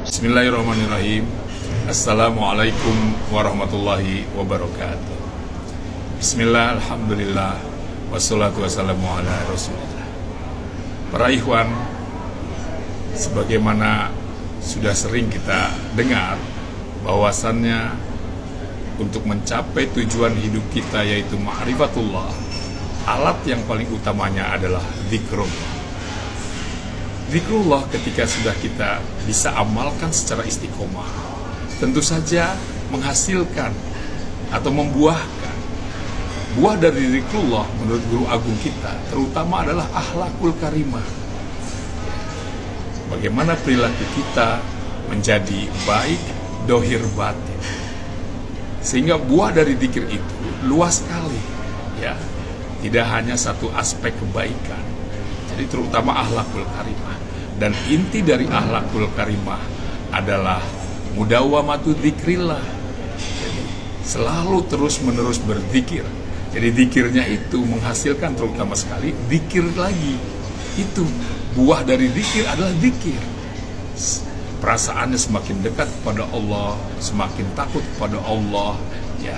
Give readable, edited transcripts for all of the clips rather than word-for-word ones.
Bismillahirrahmanirrahim. Assalamualaikum warahmatullahi wabarakatuh. Bismillah, alhamdulillah, wassalatu wassalamu ala rasulillah. Para ikhwan, sebagaimana sudah sering kita dengar, bahwasannya untuk mencapai tujuan hidup kita yaitu ma'rifatullah, alat yang paling utamanya adalah zikrullah. Zikrullah ketika sudah kita bisa amalkan secara istiqomah, tentu saja menghasilkan atau membuahkan. Buah dari zikrullah menurut guru agung kita terutama adalah akhlakul karimah. Bagaimana perilaku kita menjadi baik dohir batin. Sehingga buah dari zikir itu luas sekali, ya. Tidak hanya satu aspek kebaikan. Jadi terutama akhlakul karimah. Dan inti dari akhlakul karimah adalah mudawamatu dzikrillah. Jadi selalu terus-menerus berzikir. Jadi zikirnya itu menghasilkan terutama sekali zikir lagi. Itu buah dari zikir adalah zikir. Perasaannya semakin dekat kepada Allah, semakin takut kepada Allah, ya.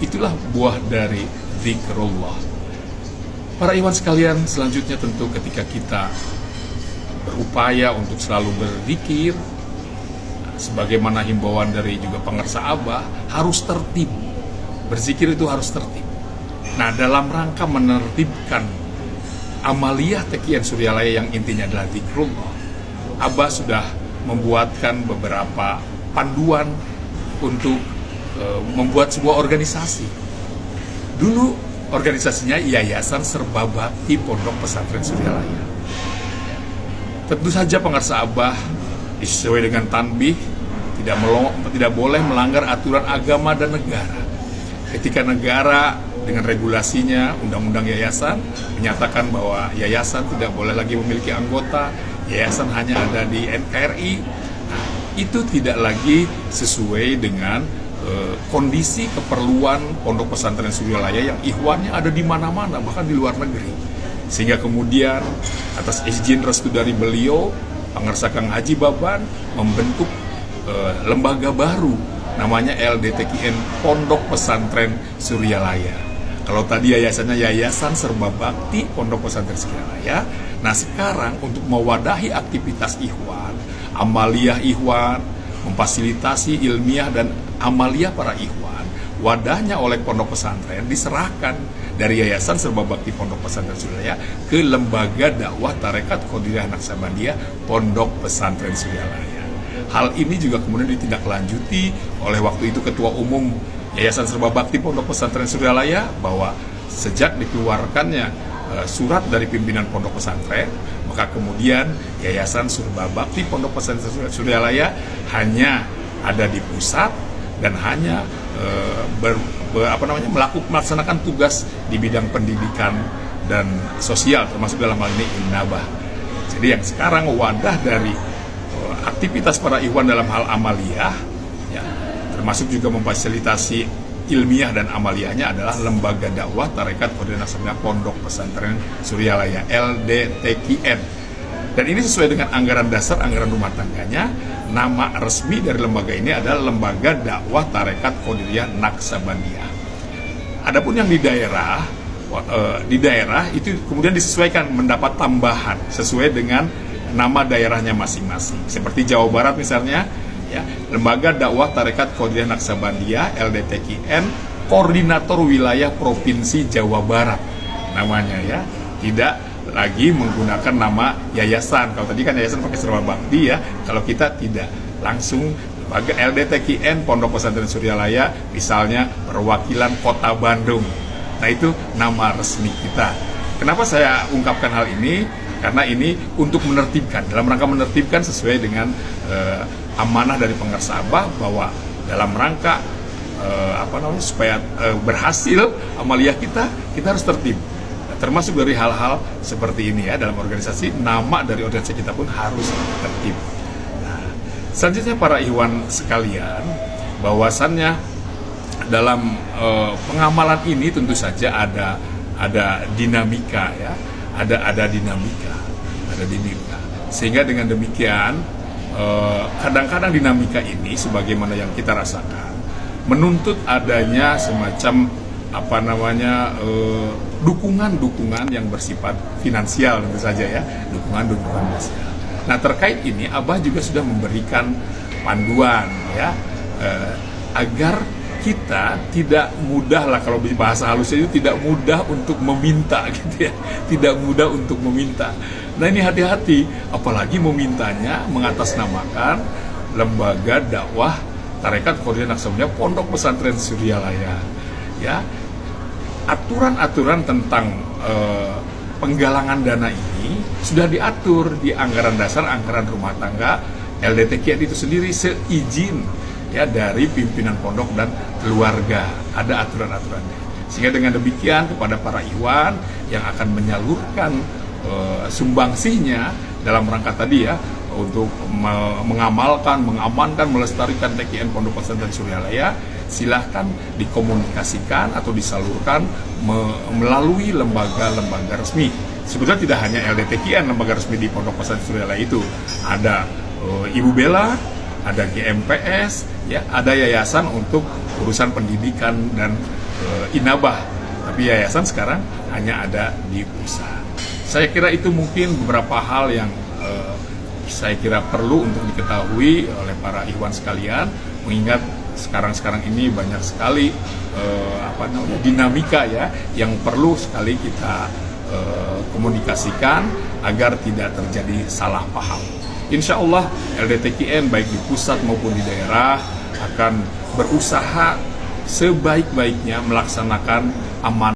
Itulah buah dari zikrullah. Para ikhwan sekalian, selanjutnya tentu ketika kita berupaya untuk selalu berzikir, sebagaimana himbauan dari juga pengarsa Abah, harus tertib. Berzikir itu harus tertib. Nah, dalam rangka menertibkan amaliyah Taqiyyan Suryalaya yang intinya adalah zikrullah, Abah sudah membuatkan beberapa panduan untuk membuat sebuah organisasi. Dulu organisasinya Yayasan Serba Bakti Pondok Pesantren Suryalaya. Tentu saja pengarsa Abah sesuai dengan tanbih tidak boleh melanggar aturan agama dan negara. Ketika negara dengan regulasinya, undang-undang yayasan menyatakan bahwa yayasan tidak boleh lagi memiliki anggota, yayasan hanya ada di NKRI. Nah, itu tidak lagi sesuai dengan kondisi keperluan Pondok Pesantren Suryalaya yang ikhwannya ada di mana-mana, bahkan di luar negeri. Sehingga kemudian atas izin restu dari beliau, pengarsa Kang Haji Baban membentuk lembaga baru namanya LDTQN Pondok Pesantren Suryalaya. Kalau tadi yayasannya Yayasan Serba Bakti Pondok Pesantren Suryalaya, nah sekarang untuk mewadahi aktivitas ikhwan, amaliyah ikhwan, memfasilitasi ilmiah dan amaliyah para ikhwan, wadahnya oleh Pondok Pesantren diserahkan dari Yayasan Serba Bakti Pondok Pesantren Suryalaya ke Lembaga Dakwah Tarekat Qadiriyah Naqsabandiyah Pondok Pesantren Suryalaya. Hal ini juga kemudian ditindaklanjuti oleh waktu itu Ketua Umum Yayasan Serba Bakti Pondok Pesantren Suryalaya, bahwa sejak dikeluarkannya surat dari pimpinan Pondok Pesantren, maka kemudian Yayasan Serba Bakti Pondok Pesantren Suryalaya hanya ada di pusat dan hanya melaksanakan tugas di bidang pendidikan dan sosial, termasuk dalam hal ini Innabah. Jadi yang sekarang wadah dari aktivitas para ikhwan dalam hal amaliyah, ya, termasuk juga memfasilitasi ilmiah dan amaliyahnya adalah Lembaga Dakwah Tarekat Qadiriyah Naqsabandiyah Pondok Pesantren Suryalaya LDTQN. Dan ini sesuai dengan anggaran dasar, anggaran rumah tangganya. Nama resmi dari lembaga ini adalah Lembaga Dakwah Tarekat Qadiriyah Naqsabandiyah. Adapun yang di daerah itu kemudian disesuaikan, mendapat tambahan sesuai dengan nama daerahnya masing-masing. Seperti Jawa Barat misalnya, ya, Lembaga Dakwah Tarekat Qadiriyah Naqsabandiyah LDTQN Koordinator Wilayah Provinsi Jawa Barat namanya, ya. Tidak lagi menggunakan nama yayasan. Kalau tadi kan yayasan pakai Serba Bakti, ya. Kalau kita tidak, langsung Lembaga LDTQN Pondok Pesantren Suryalaya, misalnya perwakilan Kota Bandung. Nah, itu nama resmi kita. Kenapa saya ungkapkan hal ini? Karena ini untuk menertibkan, dalam rangka menertibkan sesuai dengan amanah dari pengarsa Abah, bahwa dalam rangka supaya berhasil amaliyah kita harus tertib. Termasuk dari hal-hal seperti ini, ya, dalam organisasi, nama dari organisasi kita pun harus tertib. Nah, selanjutnya para ikhwan sekalian, bahwasannya dalam pengamalan ini tentu saja ada dinamika, ya, ada dinamika. Sehingga dengan demikian kadang-kadang dinamika ini sebagaimana yang kita rasakan menuntut adanya semacam dukungan-dukungan yang bersifat finansial tentu saja ya, dukungan-dukungan finansial. Nah, terkait ini Abah juga sudah memberikan panduan ya, agar kita tidak mudah lah, kalau bahasa halusnya itu tidak mudah untuk meminta gitu ya, tidak mudah untuk meminta. Nah, ini hati-hati, apalagi memintanya mengatasnamakan lembaga dakwah Tarekat Khairuddin Naqsabandiyah Pondok Pesantren Suryalaya ya. Aturan-aturan tentang penggalangan dana ini sudah diatur di anggaran dasar anggaran rumah tangga LDTKN itu sendiri, seizin ya dari pimpinan pondok dan keluarga, ada aturan-aturannya. Sehingga dengan demikian kepada para ikhwan yang akan menyalurkan sumbangsihnya dalam rangka tadi ya, untuk mengamalkan, mengamankan, melestarikan TKN Pondok Pesantren Suryalaya, silahkan dikomunikasikan atau disalurkan melalui lembaga-lembaga resmi. Sebetulnya tidak hanya LDTKN lembaga resmi di Pondok Pesantren Suryalaya itu, ada Ibu Bella, ada GMPS, ya, ada yayasan untuk urusan pendidikan dan inabah. Tapi yayasan sekarang hanya ada di pusat. Saya kira itu mungkin beberapa hal yang saya kira perlu untuk diketahui oleh para ikhwan sekalian, mengingat sekarang ini banyak sekali dinamika ya yang perlu sekali kita komunikasikan agar tidak terjadi salah paham. Insya Allah LDTKN baik di pusat maupun di daerah akan berusaha sebaik-baiknya melaksanakan amanah